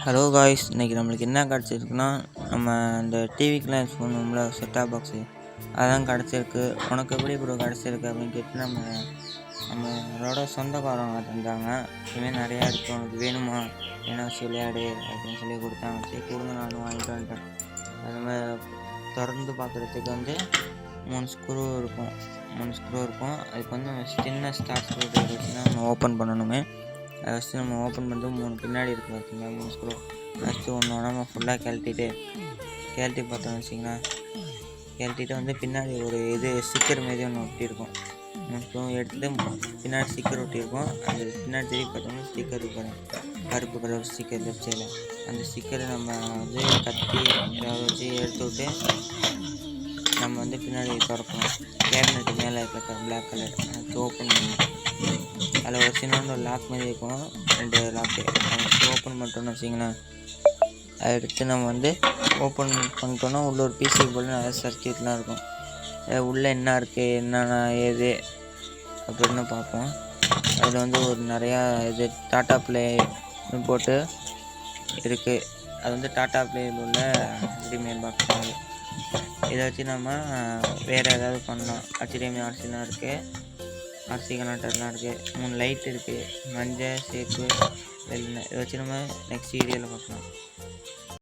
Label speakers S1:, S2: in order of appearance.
S1: Hello guys, இன்றைக்கி நம்மளுக்கு என்ன கிடச்சிருக்குன்னா, நம்ம இந்த டிவிக்கெலாம் யூஸ் பண்ணுவோம்ல செட்டாப் பாக்ஸு, அதான் கிடச்சிருக்கு. உனக்கு எப்படி ப்ரோ கிடச்சிருக்கு அப்படின்னு கேட்டு நம்மளோட சொந்தக்காரங்க தந்தாங்க. இதுமாரி நிறையா இருக்குது, உனக்கு வேணுமா வேணா வச்சு விளையாடு அப்படின்னு சொல்லி கொடுத்தாங்க. சரி கொடுங்க, நானும் வாங்கிட்டு வந்துட்டேன். அது மாதிரி திறந்து பார்க்குறதுக்கு 3 ஸ்க்ரூ இருக்கும். அதுக்கு சின்ன ஸ்டார் ஸ்க்ரூ வச்சு தான் நம்ம ஓப்பன் பண்ணணுமே. அதை ஃபஸ்ட்டு நம்ம ஓப்பன் பண்ணிட்டு 3 பின்னாடி இருக்குது பார்த்தீங்களா, 3 ஸ்க்ரூ. ஃபஸ்ட்டு ஒன்று நம்ம ஃபுல்லாக கழட்டி பார்த்தோம்னு வச்சிங்கன்னா, கழட்டிட்டு பின்னாடி ஒரு ஸ்டிக்கர் மாரி ஒன்று ஒட்டியிருக்கும். 3 ஸ்க்ரூ எடுத்துகிட்டு பின்னாடி ஸ்டிக்கர் ஒட்டியிருக்கும். அந்த பின்னாடி திருப்பி பார்த்தோம்னா ஸ்டிக்கர் இருக்கும், கருப்பு கலர் ஸ்டிக்கர் லெஃப்ட் சைடில். அந்த ஸ்டிக்கரை நம்ம கத்தி ஏதாவது வச்சு எடுத்து விட்டு நம்ம பின்னாடி திறக்கணும். கேபினெட்டு மேலே இருக்க பிளாக் கலர் அதை ஓப்பன் பண்ணணும். அதில் ஒரு சின்ன லாக் மாதிரி இருக்கும், 2 லாக்கு. அதை ஓப்பன் பண்ணிட்டோன்னு வச்சிங்கன்னா, அதை எடுத்து நம்ம ஓப்பன் பண்ணிட்டோன்னா உள்ள ஒரு பிசி போல் நிறைய சர்க்கியூட்லாம் இருக்கும். உள்ளே என்ன இருக்குது, என்னென்ன ஏது அப்படின்னு பார்ப்போம். அதில் ஒரு நிறையா டாட்டா ப்ளே போட்டு இருக்குது. அது டாட்டா ப்ளேயில் உள்ள HDMI பாக்ஸ் தான். இதை வச்சு நம்ம வேறு ஏதாவது பண்ணலாம். HDMI RCலாம் இருக்குது, RC கனெக்டர்லாம் இருக்குது, 3 லைட் இருக்குது, மஞ்சள் சேப்பு வெள்ளை. இதை வச்சு நம்ம நெக்ஸ்ட் வீடியோவில் பார்க்கலாம்.